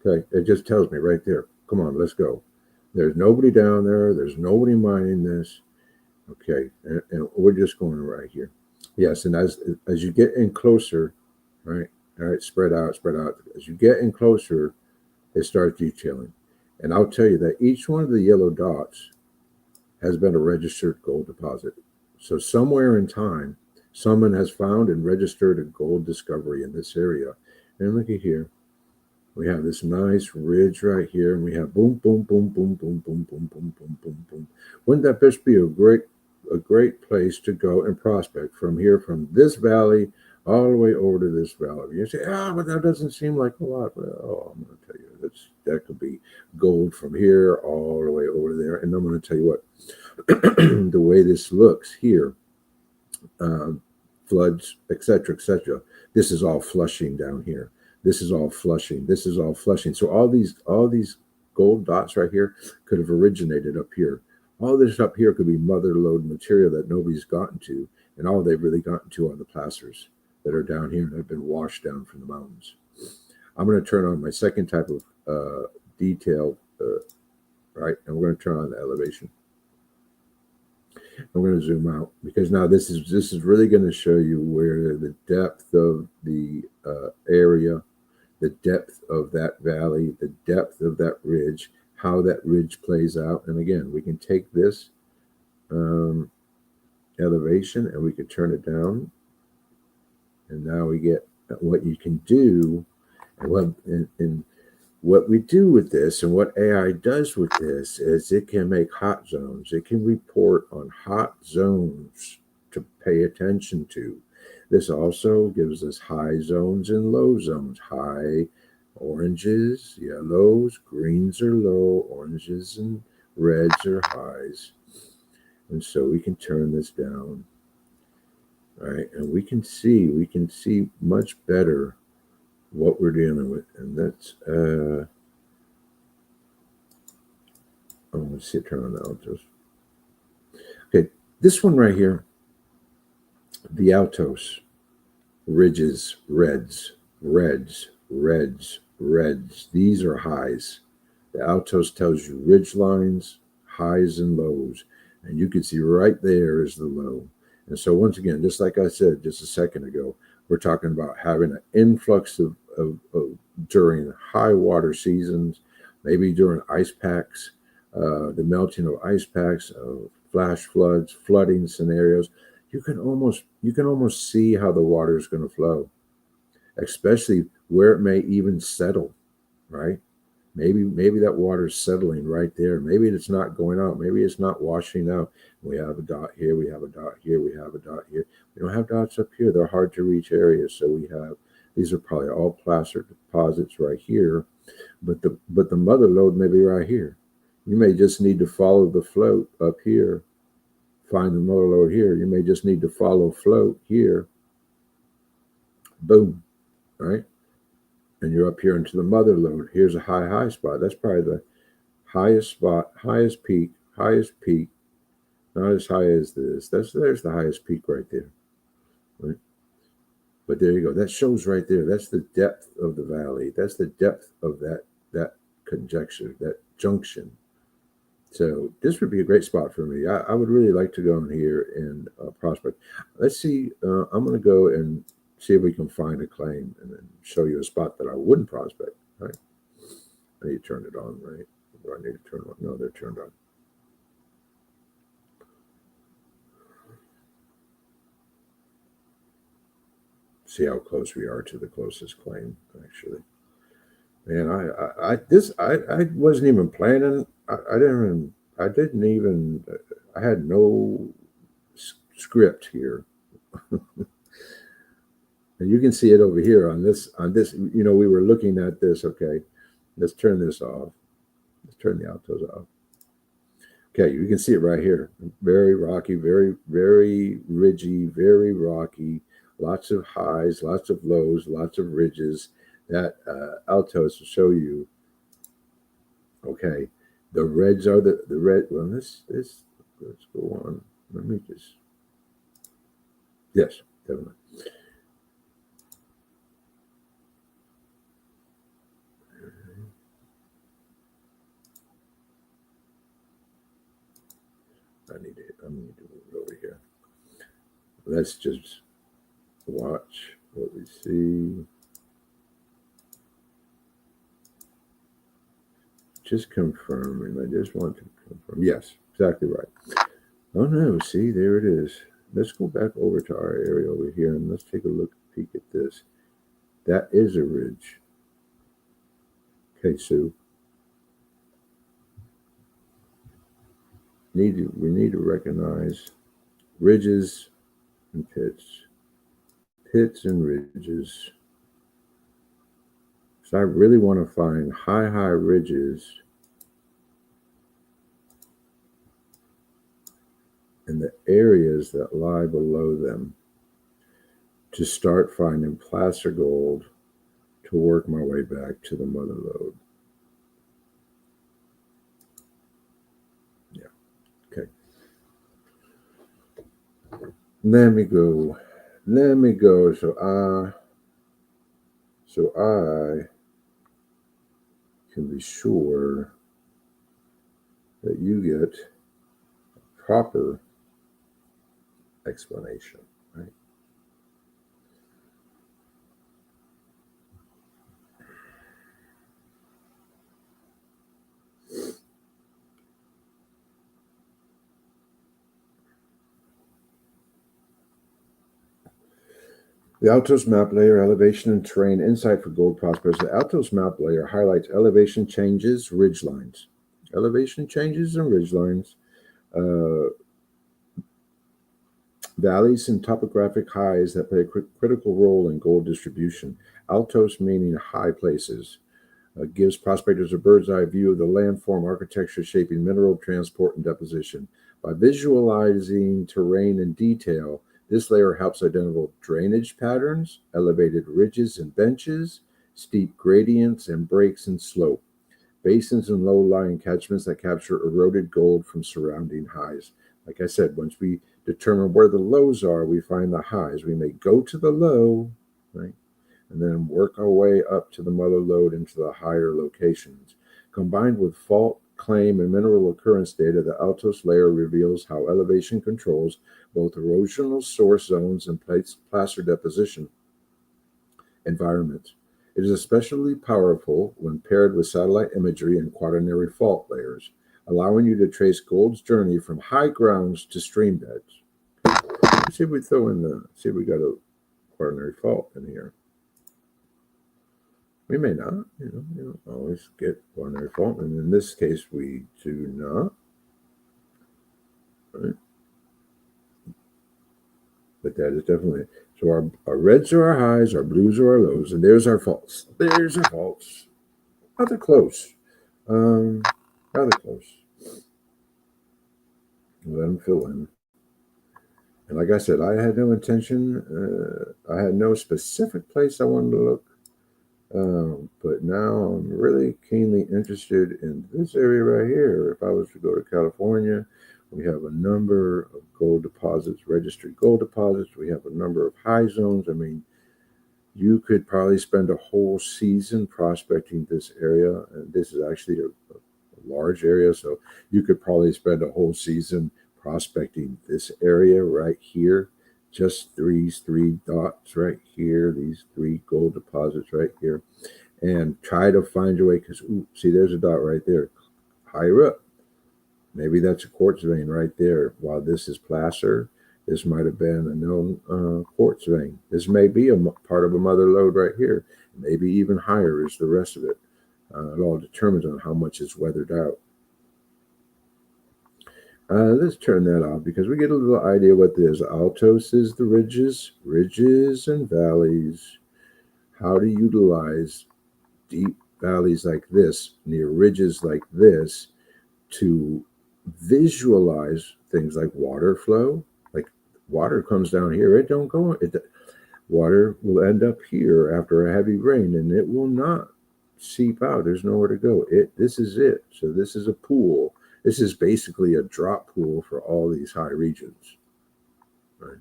[SPEAKER 1] Okay, it just tells me right there, come on, let's go. There's nobody down there. There's nobody mining this. Okay, and we're just going right here. Yes, and as you get in closer, right? All right, spread out. As you get in closer, it starts detailing. And I'll tell you that each one of the yellow dots has been a registered gold deposit. So somewhere in time, someone has found and registered a gold discovery in this area. And look at here. We have this nice ridge right here, and we have boom, boom, boom, boom, boom, boom, boom, boom, boom, boom, boom. Wouldn't that just be a great place to go and prospect from here, from this valley all the way over to this valley? You say, but that doesn't seem like a lot. Well, I'm going to tell you, that could be gold from here all the way over there. And I'm going to tell you what, the way this looks here, floods, etc., etc. This is all flushing down here. This is all flushing. This is all flushing. So all these gold dots right here could have originated up here. All this up here could be mother lode material that nobody's gotten to, and all they've really gotten to are the placers that are down here and have been washed down from the mountains. I'm going to turn on my second type of detail, right? And we're going to turn on the elevation. I'm going to zoom out because now this is really going to show you where the depth of the area, the depth of that valley, the depth of that ridge, how that ridge plays out. And again, we can take this elevation and we can turn it down. And now we get what you can do. And what we do with this and what AI does with this is it can make hot zones. It can report on hot zones to pay attention to. This also gives us high zones and low zones. High oranges, yellows, greens are low, oranges and reds are highs. And so we can turn this down, right? And we can see much better what we're dealing with. And that's let's see, turn on the altos. Okay, this one right here, the altos, ridges, reds, reds, reds, reds. These are highs. The altos tells you ridge lines, highs and lows. And you can see right there is the low. And so once again, just like I said just a second ago, we're talking about having an influx of during high water seasons, maybe during ice packs, the melting of ice packs, of flash floods, flooding scenarios. You can almost see how the water is going to flow, especially where it may even settle, right? Maybe that water's settling right there. Maybe it's not going out. Maybe it's not washing out. We have a dot here. We have a dot here. We have a dot here. We don't have dots up here. They're hard to reach areas. So we have these are probably all placer deposits right here. But the mother lode may be right here. You may just need to follow the float up here. Find the mother lode here. You may just need to follow float here. Boom. Right? And you're up here into the mother lode. Here's a high spot. That's probably the highest spot, highest peak. Not as high as this. There's the highest peak right there. Right? But there you go. That shows right there. That's the depth of the valley. That's the depth of that conjecture, that junction. So this would be a great spot for me. I would really like to go in here and prospect. Let's see. I'm going to go and see if we can find a claim and then show you a spot that I wouldn't prospect. Right? I need to turn it on, right? Do I need to turn it on? No, they're turned on. See how close we are to the closest claim, actually. Man, I wasn't even planning. I had no script here. And you can see it over here on this, we were looking at this. Okay, let's turn this off. Let's turn the altos off. Okay, you can see it right here. Very rocky, very, very ridgy, very rocky. Lots of highs, lots of lows, lots of ridges. That altos will show you. Okay, the reds are the red. Well, let's go on. Let me just. Yes, definitely. I need to move it over here. Let's just watch what we see. Just confirming. I just want to confirm. Yes, exactly right. Oh no, see, there it is. Let's go back over to our area over here and let's take a peek at this. That is a ridge. Okay, Sue. We need to recognize ridges and pits and ridges. So I really want to find high ridges and the areas that lie below them to start finding placer gold to work my way back to the mother lode. Yeah. Okay. Let me go. So I can be sure that you get a proper explanation, right? The Altos map layer, elevation and terrain insight for gold prospectors. The Altos map layer highlights elevation changes, ridge lines. Elevation changes and ridge lines. Valleys and topographic highs that play a critical role in gold distribution. Altos meaning high places. Gives prospectors a bird's eye view of the landform architecture shaping mineral transport and deposition. By visualizing terrain in detail, this layer helps identify drainage patterns, elevated ridges and benches, steep gradients and breaks in slope, basins and low-lying catchments that capture eroded gold from surrounding highs. Like I said, once we determine where the lows are, we find the highs. We may go to the low, right, and then work our way up to the mother lode into the higher locations. Combined with fault claim and mineral occurrence data, the Altos layer reveals how elevation controls both erosional source zones and placer deposition environments. It is especially powerful when paired with satellite imagery and quaternary fault layers, allowing you to trace gold's journey from high grounds to stream beds. Let's see if we see if we got a quaternary fault in here. We may not, you don't always get quaternary fault, and in this case we do not. Right? But that is definitely, so our reds are our highs, our blues are our lows, and there's our faults. There's our faults. Rather close. Rather close. Let them fill in. And like I said, I had no intention. I had no specific place I wanted to look. But now I'm really keenly interested in this area right here. If I was to go to California, we have a number of gold deposits, registered gold deposits. We have a number of high zones. I mean, you could probably spend a whole season prospecting this area. And this is actually a large area. So you could probably spend a whole season prospecting this area right here. Just these three dots right here, these three gold deposits right here, and try to find your way, because see, there's a dot right there higher up. Maybe that's a quartz vein right there. While this is placer, this might have been a known quartz vein. This may be a part of a mother lode right here. Maybe even higher is the rest of it. It all determines on how much it's weathered out. Let's turn that off because we get a little idea what this altos is: the ridges and valleys. How to utilize deep valleys like this, near ridges like this, to visualize things like water flow. Like water comes down here, it don't go. Water will end up here after a heavy rain, and it will not seep out. There's nowhere to go. This is it. So this is a pool. This is basically a drop pool for all these high regions. Right?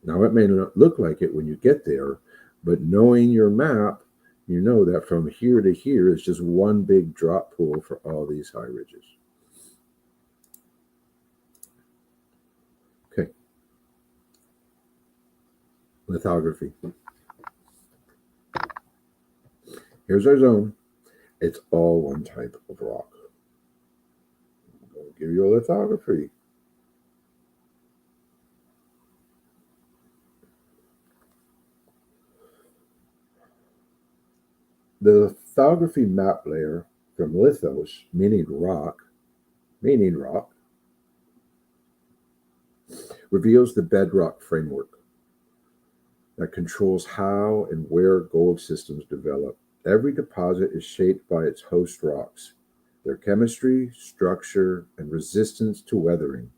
[SPEAKER 1] Now, it may not look like it when you get there, but knowing your map, you know that from here to here is just one big drop pool for all these high ridges. Okay. Lithography. Here's our zone. It's all one type of rock. I'm going to give you a lithography. The lithography map layer from lithos, meaning rock, reveals the bedrock framework that controls how and where gold systems develop. Every deposit is shaped by its host rocks, their chemistry, structure, and resistance to weathering.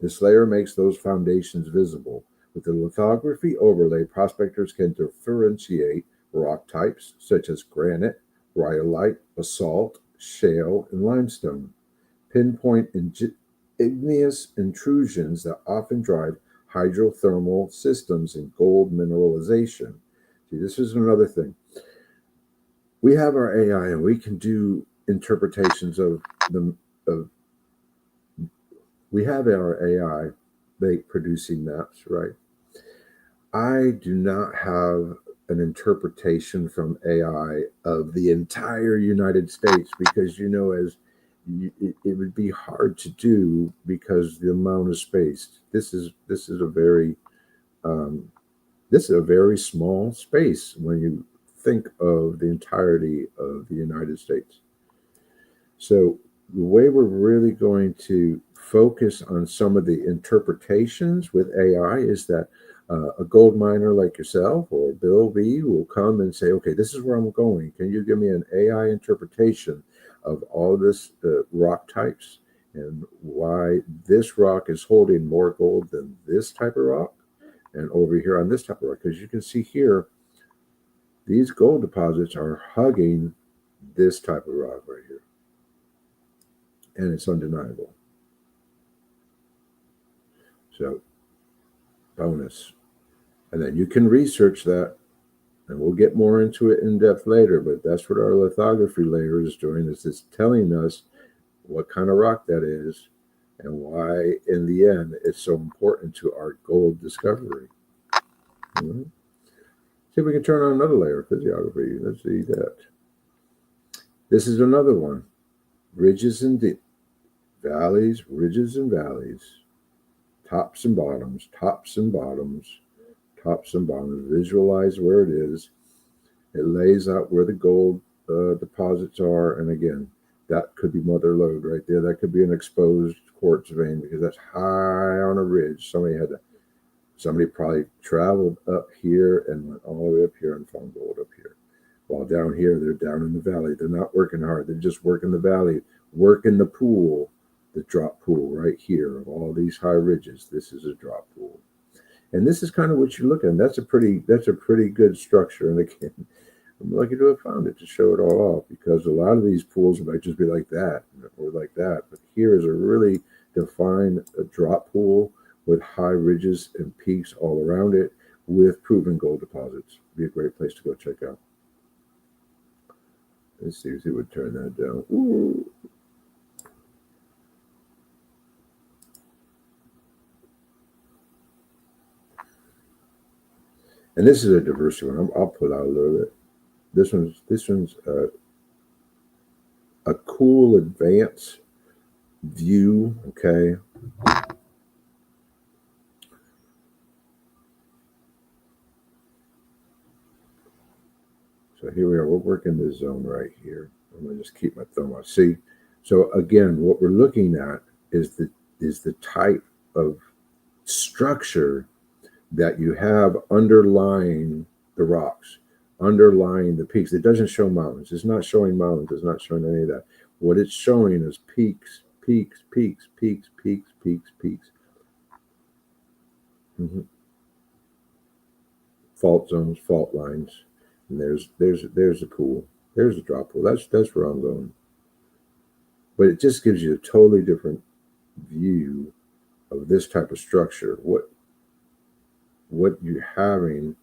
[SPEAKER 1] This layer makes those foundations visible. With the lithography overlay, prospectors can differentiate rock types such as granite, rhyolite, basalt, shale, and limestone, pinpoint igneous intrusions that often drive hydrothermal systems and gold mineralization. See, this is another thing. We have our AI and we can do interpretations we have our AI producing maps, right? I do not have an interpretation from AI of the entire United States because, it would be hard to do because the amount of space. This is a very small space when you think of the entirety of the United States. So the way we're really going to focus on some of the interpretations with AI is that a gold miner like yourself or Bill V will come and say, okay, this is where I'm going. Can you give me an AI interpretation of all this rock types and why this rock is holding more gold than this type of rock and over here on this type of rock? Because you can see here, these gold deposits are hugging this type of rock right here. And it's undeniable. So, bonus. And then you can research that, and we'll get more into it in depth later, but that's what our lithography layer is doing, is it's telling us what kind of rock that is, and why, in the end, it's so important to our gold discovery. See if we can turn on another layer of physiography. Let's see that. This is another one. Ridges and valleys, ridges and valleys, tops and bottoms, tops and bottoms, tops and bottoms. Visualize where it is. It lays out where the gold deposits are. And again, that could be mother lode right there. That could be an exposed quartz vein because that's high on a ridge. Somebody probably traveled up here and went all the way up here and found gold up here. While down here, they're down in the valley. They're not working hard. They're just working the valley, working the pool, the drop pool right here of all these high ridges. This is a drop pool. And this is kind of what you're looking at. That's a pretty good structure. And again, I'm lucky to have found it to show it all off, because a lot of these pools might just be like that or like that. But here is a really defined drop pool with high ridges and peaks all around it with proven gold deposits. Be a great place to go check out. Let's see if we would turn that down. Ooh. And this is a diversity one. I'll pull out a little bit. This one's a cool advanced view. Okay. So here we are. We're working this zone right here. I'm going to just keep my thumb on. See, so again, what we're looking at is the type of structure that you have underlying the rocks, underlying the peaks. It doesn't show mountains. It's not showing mountains. It's not showing any of that. What it's showing is peaks, peaks, peaks, peaks, peaks, peaks, peaks. Fault zones, fault lines. And there's a pool. There's a drop pool. That's where I'm going. But it just gives you a totally different view of this type of structure. What you're having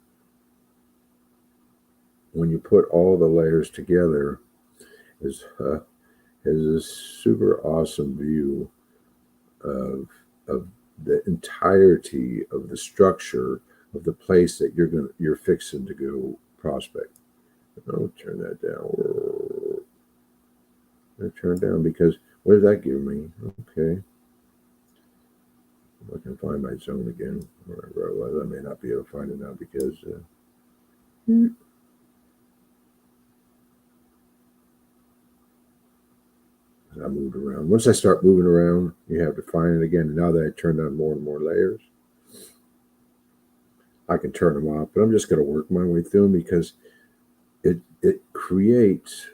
[SPEAKER 1] when you put all the layers together is a super awesome view of the entirety of the structure of the place that you're fixing to go prospect. I'll turn that down. I'll turn it down because what does that give me? Okay. I can find my zone again. Wherever I was, I may not be able to find it now because I moved around. Once I start moving around, you have to find it again. And now that I turned on more and more layers, I can turn them off. But I'm just going to work my way through them because it creates,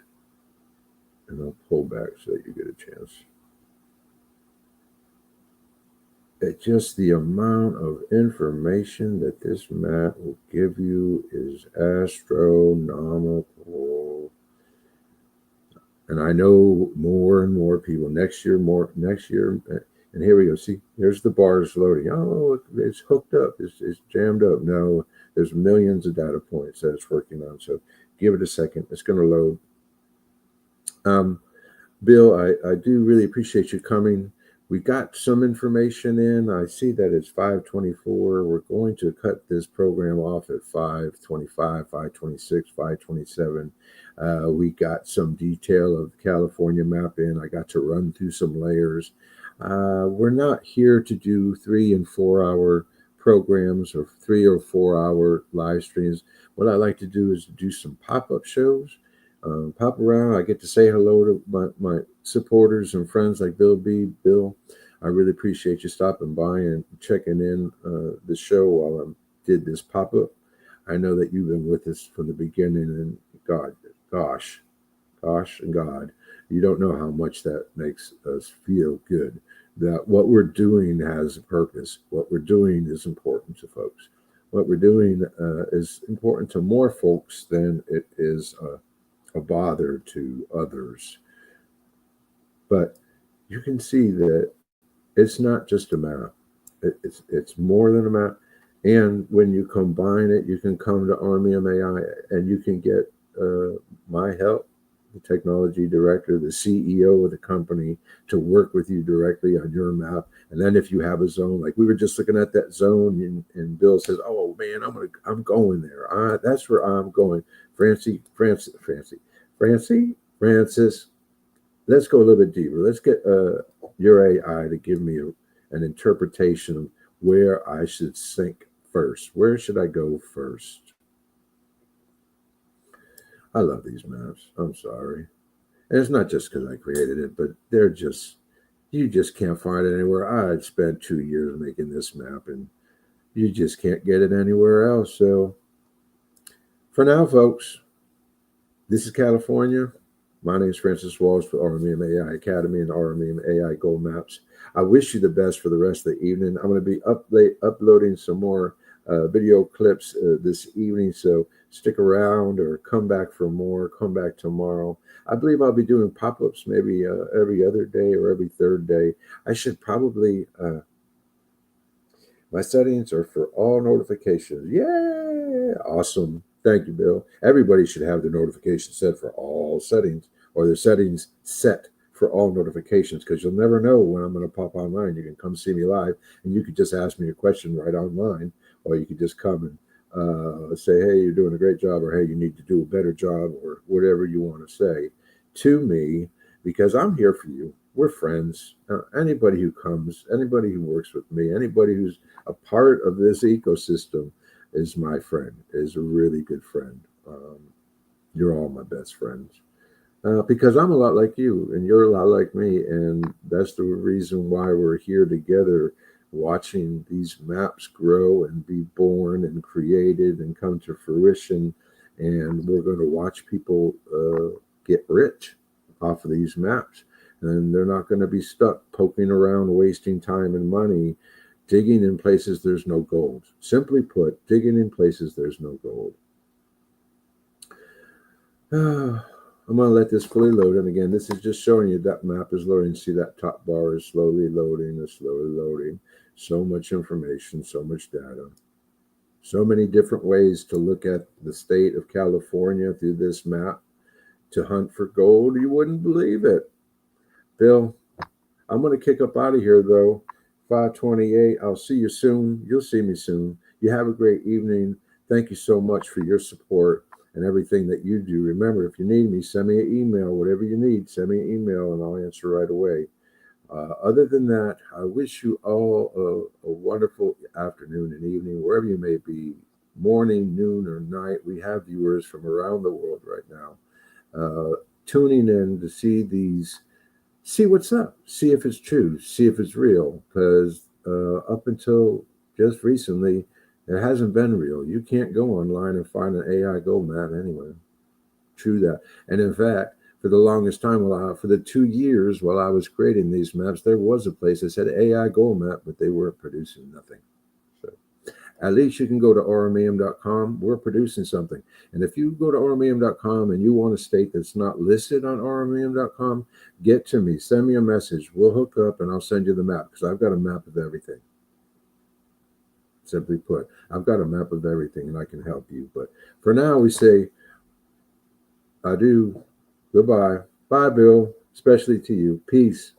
[SPEAKER 1] and I'll pull back so that you get a chance. It's just the amount of information that this map will give you is astronomical. And I know more and more people next year. And here we go. See, there's the bars loading. Oh, it's hooked up. It's jammed up. No, there's millions of data points that it's working on. So give it a second. It's going to load. Bill, I do really appreciate you coming. We got some information in. I see that it's 5:24. We're going to cut this program off at 5:25, 5:26, 5:27. We got some detail of the California map in. I got to run through some layers. We're not here to do 3 and 4 hour programs or 3 or 4 hour live streams. What I like to do is do some pop-up shows. Pop around. I get to say hello to my supporters and friends like Bill B. Bill, I really appreciate you stopping by and checking in the show while I did this pop-up. I know that you've been with us from the beginning, and gosh, and God, you don't know how much that makes us feel good, that what we're doing has a purpose. What we're doing is important to folks. What we're doing is important to more folks than it is a bother to others. But you can see that it's not just a map. It's more than a map. And when you combine it, you can come to AURUM MEUM AI and you can get my help, the technology director, the CEO of the company, to work with you directly on your map. And then if you have a zone, like we were just looking at that zone, and Bill says, "Oh man, I'm going there. That's where I'm going." Francis. Let's go a little bit deeper. Let's get your AI to give me an interpretation of where I should sink first. Where should I go first? I love these maps. I'm sorry. And it's not just because I created it, but you just can't find it anywhere. I spent 2 years making this map, and you just can't get it anywhere else. So for now, folks, this is California. My name is Francis Walsh for AURUM MEUM AI Academy and AURUM MEUM AI Gold Maps. I wish you the best for the rest of the evening. I'm going to be uploading some more video clips this evening, so stick around or come back for more. Come back tomorrow. I believe I'll be doing pop-ups maybe every other day or every third day. I should probably... my settings are for all notifications. Yay! Awesome. Thank you, Bill. Everybody should have their notifications set for all settings, or their settings set for all notifications, because you'll never know when I'm going to pop online. You can come see me live, and you could just ask me a question right online, or you could just come and say, "Hey, you're doing a great job," or "Hey, you need to do a better job," or whatever you want to say to me, because I'm here for you. We're friends. Anybody who comes, anybody who works with me, anybody who's a part of this ecosystem is my friend, is a really good friend. You're all my best friends. Because I'm a lot like you, and you're a lot like me, and that's the reason why we're here together, watching these maps grow and be born and created and come to fruition. And we're going to watch people get rich off of these maps, and they're not going to be stuck poking around, wasting time and money, digging in places there's no gold. Simply put, digging in places there's no gold. I'm going to let this fully load. And again, this is just showing you that map is loading. See that top bar is slowly loading, is slowly loading. So much information, so much data. So many different ways to look at the state of California through this map to hunt for gold. You wouldn't believe it. Bill, I'm going to kick up out of here, though. 5:28. I'll see you soon. You'll see me soon. You have a great evening. Thank you so much for your support and everything that you do. Remember, if you need me, send me an email. Whatever you need, send me an email and I'll answer right away. Other than that, I wish you all a wonderful afternoon and evening, wherever you may be, morning, noon, or night. We have viewers from around the world right now tuning in to see what's up, see if it's true, see if it's real, because up until just recently, it hasn't been real. You can't go online and find an AI gold map anywhere. True that. And in fact, for the longest time, for the 2 years while I was creating these maps, there was a place that said AI gold map, but they weren't producing nothing. So at least you can go to aurummeum.com. We're producing something. And if you go to aurummeum.com and you want a state that's not listed on aurummeum.com, get to me. Send me a message. We'll hook up and I'll send you the map, because I've got a map of everything. Simply put, I've got a map of everything and I can help you. But for now, we say adieu, goodbye, bye, Bill, especially to you. Peace.